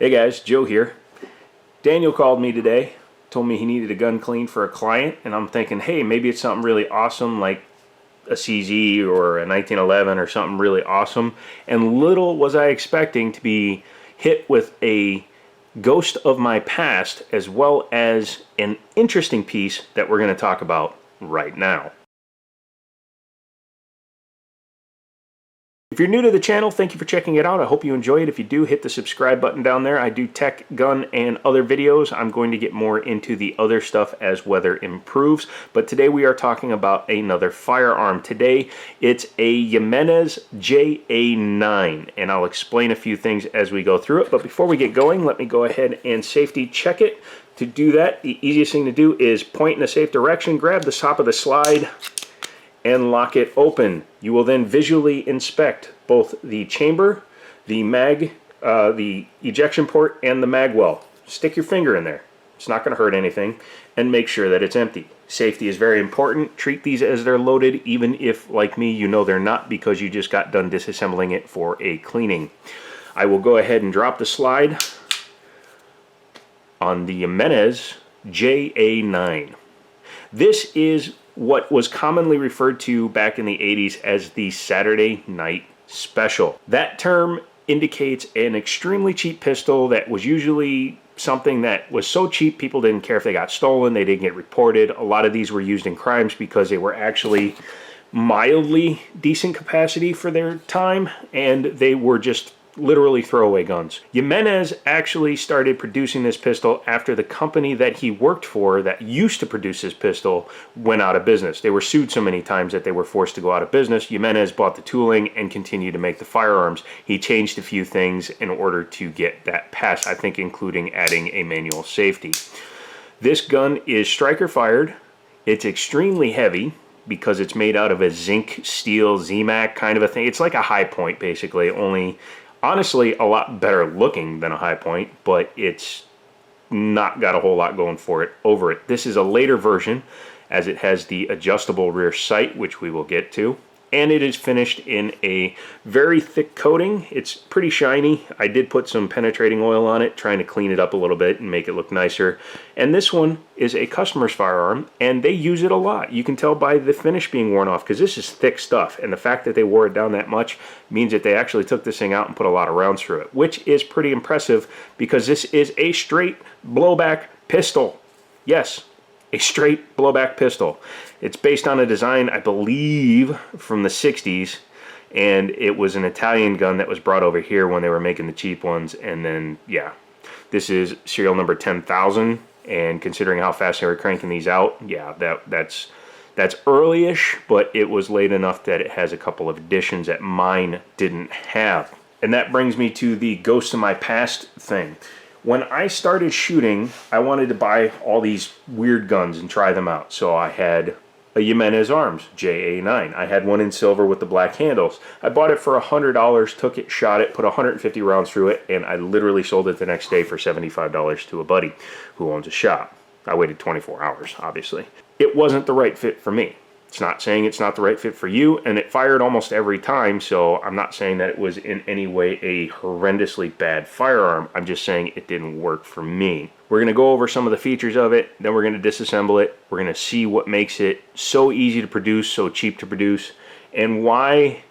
Hey guys, Joe here. Daniel called me today, told me he needed a gun cleaned for a client, and I'm thinking, hey, maybe it's something really awesome like a CZ or a 1911 or something really awesome. And little was I expecting to be hit with a ghost of my past as well as an interesting piece that we're going to talk about right now. If you're new to the channel, thank you for checking it out. I hope you enjoy it. If you do, hit the subscribe button down there. I do tech, gun, and other videos. I'm going to get more into the other stuff as weather improves. But today we are talking about another firearm. Today it's a Jimenez JA9, and I'll explain a few things as we go through it. But before we get going, let me go ahead and safety check it. To do that, the easiest thing to do is point in a safe direction, grab the top of the slide, and lock it open. You will then visually inspect both the chamber, the mag, the ejection port, and the mag well. Stick your finger in there. It's not going to hurt anything, and make sure that it's empty. Safety is very important. Treat these as they're loaded, even if, like me, you know they're not because you just got done disassembling it for a cleaning. I will go ahead and drop the slide on the Jimenez JA9. This is what was commonly referred to back in the 80s as the Saturday Night Special. That term indicates an extremely cheap pistol that was usually something that was so cheap people didn't care if they got stolen, they didn't get reported. A lot of these were used in crimes because they were actually mildly decent capacity for their time, and they were just literally throwaway guns. Jimenez actually started producing this pistol after the company that he worked for that used to produce this pistol went out of business. They were sued so many times that they were forced to go out of business. Jimenez bought the tooling and continued to make the firearms. He changed a few things in order to get that passed, I think including adding a manual safety. This gun is striker fired. It's extremely heavy because it's made out of a zinc steel ZMAC kind of a thing. It's like a high point basically, only honestly a lot better looking than a high point, but it's not got a whole lot going for it over it. This is a later version as it has the adjustable rear sight, which we will get to, and it is finished in a very thick coating. It's pretty shiny. I did put some penetrating oil on it, trying to clean it up a little bit and make it look nicer. And this one is a customer's firearm, and they use it a lot. You can tell by the finish being worn off because this is thick stuff, and the fact that they wore it down that much means that they actually took this thing out and put a lot of rounds through it, which is pretty impressive because this is a straight blowback pistol. Yes, a straight blowback pistol. It's based on a design, I believe, from the 60s, and it was an Italian gun that was brought over here when they were making the cheap ones, and then, yeah. This is serial number 10,000, and considering how fast they were cranking these out, yeah, that's early-ish, but it was late enough that it has a couple of additions that mine didn't have. And that brings me to the ghost of my past thing. When I started shooting, I wanted to buy all these weird guns and try them out. So I had a Jimenez Arms JA9. I had one in silver with the black handles. I bought it for $100, took it, shot it, put 150 rounds through it, and I literally sold it the next day for $75 to a buddy who owns a shop. I waited 24 hours, obviously. It wasn't the right fit for me. It's not saying it's not the right fit for you, and it fired almost every time, so I'm not saying that it was in any way a horrendously bad firearm. I'm just saying it didn't work for me. We're going to go over some of the features of it, then we're going to disassemble it. We're going to see what makes it so easy to produce, so cheap to produce, and why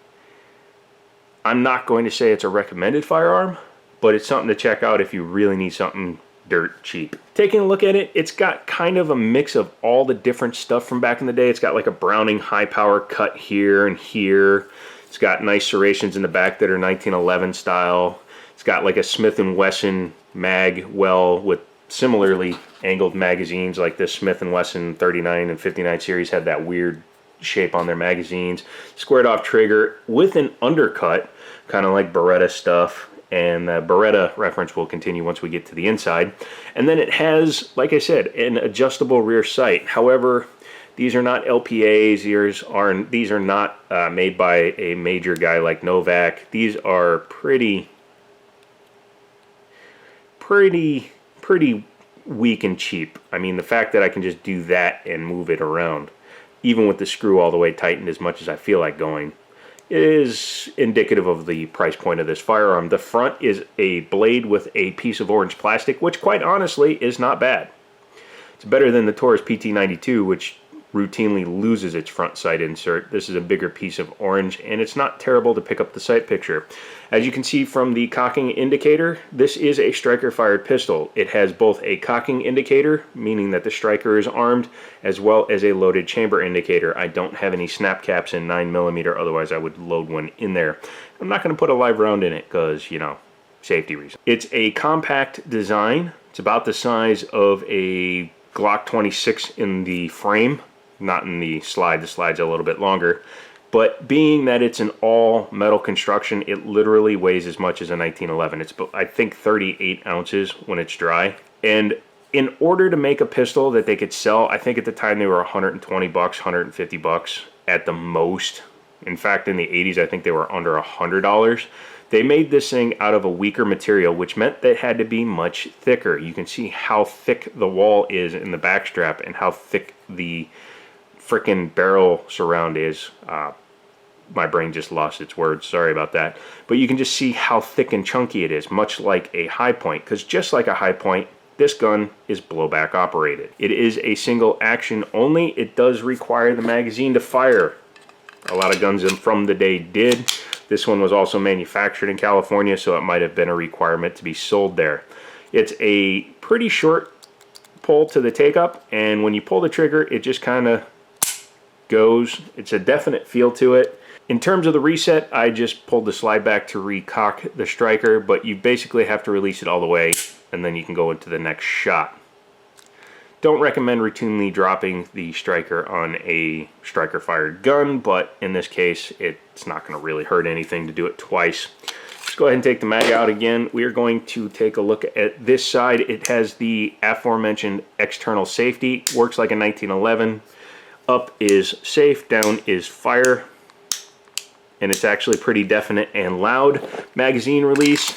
I'm not going to say it's a recommended firearm, but it's something to check out if you really need something dirt cheap. Taking a look at it, it's got kind of a mix of all the different stuff from back in the day. It's got like a Browning high power cut here and here. It's got nice serrations in the back that are 1911 style. It's got like a Smith & Wesson mag well with similarly angled magazines, like this Smith & Wesson 39 and 59 series had that weird shape on their magazines. Squared off trigger with an undercut, kind of like Beretta stuff. And the Beretta reference will continue once we get to the inside. And then it has, like I said, an adjustable rear sight. However, these are not LPAs. These are not made by a major guy like Novak. These are pretty weak and cheap. I mean, the fact that I can just do that and move it around, even with the screw all the way tightened as much as I feel like going, is indicative of the price point of this firearm. The front is a blade with a piece of orange plastic, which quite honestly is not bad. It's better than the Taurus PT92, which routinely loses its front sight insert. This is a bigger piece of orange, and it's not terrible to pick up the sight picture. As you can see from the cocking indicator, this is a striker fired pistol. It has both a cocking indicator, meaning that the striker is armed, as well as a loaded chamber indicator. I don't have any snap caps in 9mm, otherwise I would load one in there. I'm not going to put a live round in it because, you know, safety reasons. It's a compact design. It's about the size of a Glock 26 in the frame, not in the slide. The slide's a little bit longer, but being that it's an all metal construction, it literally weighs as much as a 1911. It's, I think, 38 ounces when it's dry. And in order to make a pistol that they could sell, I think at the time they were 120 bucks, 150 bucks at the most. In fact, in the 80s, I think they were under $100. They made this thing out of a weaker material, which meant that it had to be much thicker. You can see how thick the wall is in the backstrap and how thick the frickin' barrel surround is. My brain just lost its words, sorry about that. But you can just see how thick and chunky it is, much like a high point, because just like a high point, this gun is blowback operated. It is a single action only. It does require the magazine to fire. A lot of guns from the day did. This one was also manufactured in California, so it might have been a requirement to be sold there. It's a pretty short pull to the take-up, and when you pull the trigger, it just kind of goes. It's a definite feel to it. In terms of the reset, I just pulled the slide back to recock the striker, but you basically have to release it all the way, and then you can go into the next shot. Don't recommend routinely dropping the striker on a striker fired gun, but in this case, it's not going to really hurt anything to do it twice. Let's go ahead and take the mag out again. We are going to take a look at this side. It has the aforementioned external safety. Works like a 1911. Up is safe, down is fire. And it's actually pretty definite and loud. Magazine release.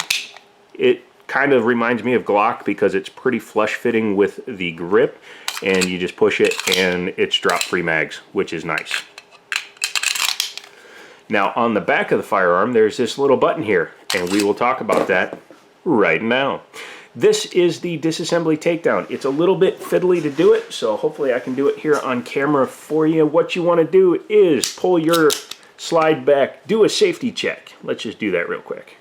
It kind of reminds me of Glock because it's pretty flush fitting with the grip, and you just push it and it's drop free mags, which is nice. Now on the back of the firearm there's this little button here, and we will talk about that right now. This is the disassembly takedown. It's a little bit fiddly to do it, so hopefully I can do it here on camera for you. What you want to do is pull your slide back, do a safety check. Let's just do that real quick.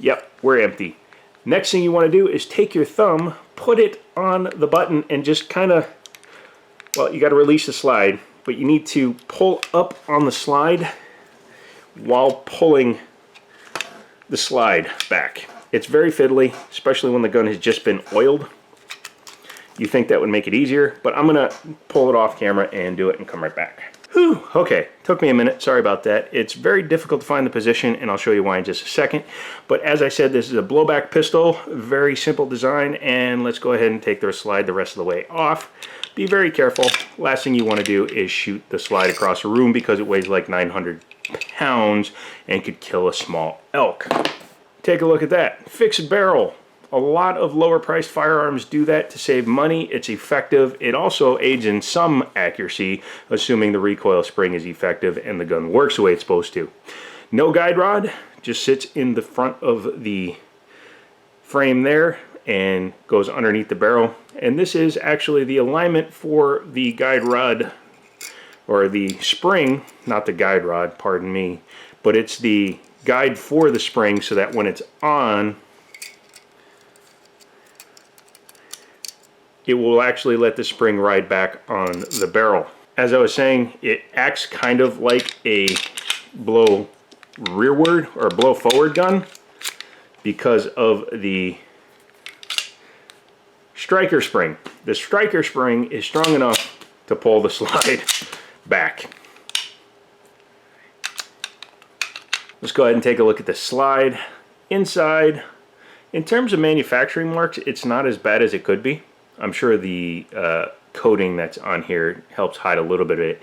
Yep, we're empty. Next thing you want to do is take your thumb, put it on the button, and just kind of, well, you got to release the slide, but you need to pull up on the slide while pulling the slide back. It's very fiddly, especially when the gun has just been oiled. You think that would make it easier, but I'm going to pull it off camera and do it and come right back. Whew, okay, took me a minute, sorry about that. It's very difficult to find the position, and I'll show you why in just a second. But as I said, this is a blowback pistol, very simple design, and let's go ahead and take the slide the rest of the way off. Be very careful. Last thing you want to do is shoot the slide across a room because it weighs like 900 pounds and could kill a small elk. Take a look at that, fixed barrel. A lot of lower priced firearms do that to save money. It's effective. It also aids in some accuracy, assuming the recoil spring is effective and the gun works the way it's supposed to. No guide rod, just sits in the front of the frame there and goes underneath the barrel. And this is actually the alignment for the guide rod, or the spring, not the guide rod, pardon me, but it's the guide for the spring so that when it's on, it will actually let the spring ride back on the barrel. As I was saying, it acts kind of like a blow rearward or blow forward gun because of the striker spring. The striker spring is strong enough to pull the slide back. Let's go ahead and take a look at the slide. Inside, in terms of manufacturing marks, it's not as bad as it could be. I'm sure the coating that's on here helps hide a little bit of it.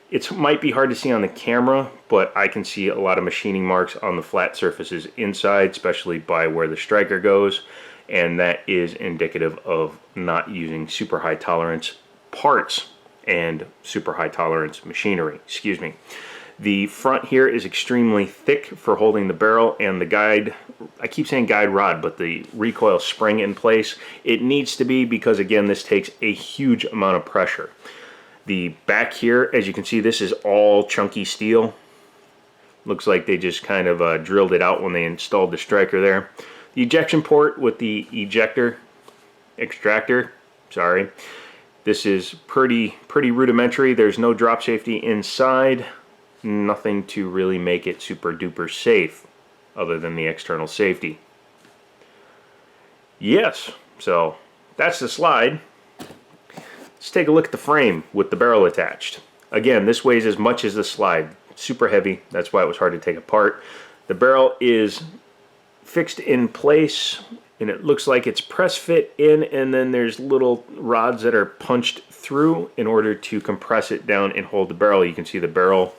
It might be hard to see on the camera, but I can see a lot of machining marks on the flat surfaces inside, especially by where the striker goes, and that is indicative of not using super high tolerance parts and super high tolerance machinery, excuse me. The front here is extremely thick for holding the barrel, and the guide, I keep saying guide rod, but the recoil spring in place, it needs to be, because again, this takes a huge amount of pressure. The back here, as you can see, this is all chunky steel. Looks like they just kind of drilled it out when they installed the striker there. The ejection port with the extractor, sorry. This is pretty rudimentary. There's no drop safety inside. Nothing to really make it super duper safe other than the external safety. Yes, so that's the slide. Let's take a look at the frame with the barrel attached. Again, this weighs as much as the slide. Super heavy, that's why it was hard to take apart. The barrel is fixed in place, and it looks like it's press fit in, and then there's little rods that are punched through in order to compress it down and hold the barrel. You can see the barrel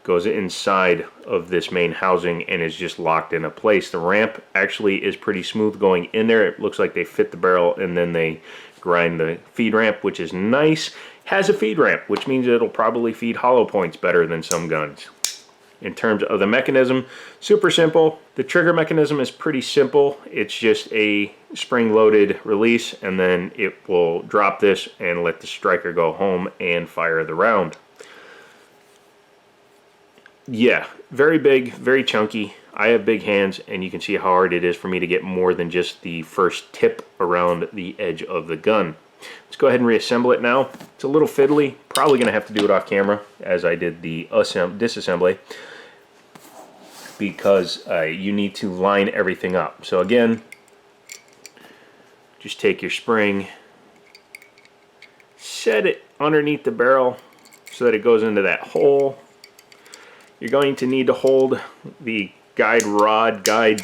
goes inside of this main housing and is just locked into place. The ramp actually is pretty smooth going in there. It looks like they fit the barrel and then they grind the feed ramp, which is nice. Has a feed ramp, which means it'll probably feed hollow points better than some guns. In terms of the mechanism, super simple. The trigger mechanism is pretty simple. It's just a spring-loaded release, and then it will drop this and let the striker go home and fire the round. Yeah, very big, very chunky. I have big hands, and you can see how hard it is for me to get more than just the first tip around the edge of the gun. Let's go ahead and reassemble it now. It's a little fiddly. Probably going to have to do it off camera, as I did the disassembly, because you need to line everything up. So again, just take your spring, set it underneath the barrel so that it goes into that hole. You're going to need to hold the guide rod, guide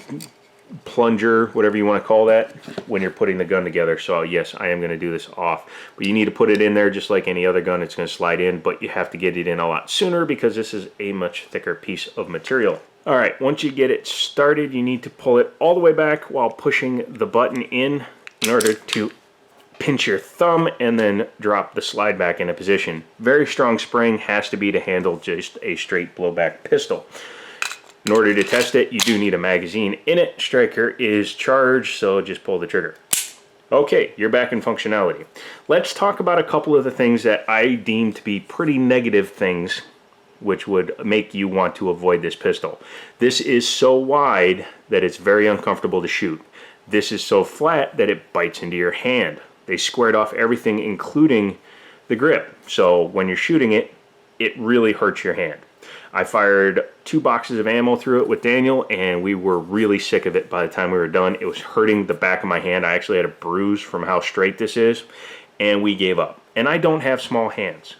plunger, whatever you want to call that, when you're putting the gun together. So yes, I am going to do this off, but you need to put it in there just like any other gun. It's going to slide in, but you have to get it in a lot sooner because this is a much thicker piece of material. All right, once you get it started, you need to pull it all the way back while pushing the button in order to pinch your thumb and then drop the slide back into position. Very strong spring has to be to handle just a straight blowback pistol. In order to test it, you do need a magazine in it. Striker is charged, so just pull the trigger. Okay, you're back in functionality. Let's talk about a couple of the things that I deem to be pretty negative things which would make you want to avoid this pistol. This is so wide that it's very uncomfortable to shoot. This is so flat that it bites into your hand. They squared off everything, including the grip. So when you're shooting it, it really hurts your hand. I fired 2 boxes of ammo through it with Daniel, and we were really sick of it by the time we were done. It was hurting the back of my hand. I actually had a bruise from how straight this is, and we gave up. And I don't have small hands.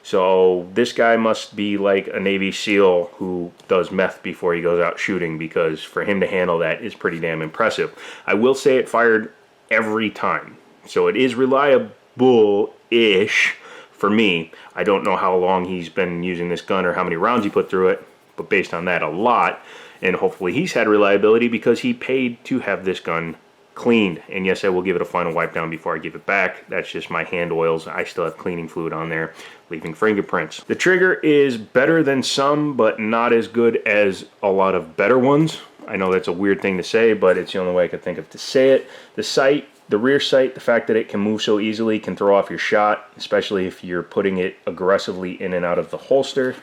So this guy must be like a Navy SEAL who does meth before he goes out shooting, because for him to handle that is pretty damn impressive. I will say it fired every time. So it is reliable-ish for me. I don't know how long he's been using this gun or how many rounds he put through it, but based on that, a lot. And hopefully he's had reliability because he paid to have this gun cleaned. And yes, I will give it a final wipe down before I give it back. That's just my hand oils. I still have cleaning fluid on there, leaving fingerprints. The trigger is better than some, but not as good as a lot of better ones. I know that's a weird thing to say, but it's the only way I could think of to say it. The sight, the rear sight, the fact that it can move so easily can throw off your shot, especially if you're putting it aggressively in and out of the holster.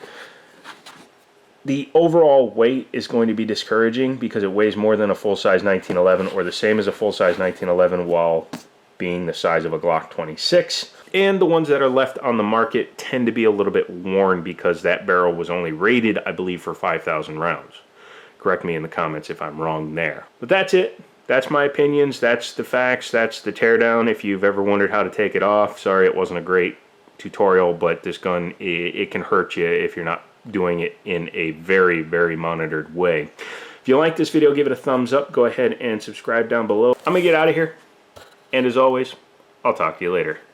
The overall weight is going to be discouraging because it weighs more than a full-size 1911, or the same as a full-size 1911 while being the size of a Glock 26. And the ones that are left on the market tend to be a little bit worn because that barrel was only rated, I believe, for 5,000 rounds. Correct me in the comments if I'm wrong there. But that's it. That's my opinions. That's the facts. That's the teardown. If you've ever wondered how to take it off, sorry it wasn't a great tutorial, but this gun, it can hurt you if you're not doing it in a very, very monitored way. If you like this video, give it a thumbs up. Go ahead and subscribe down below. I'm gonna get out of here, and as always, I'll talk to you later.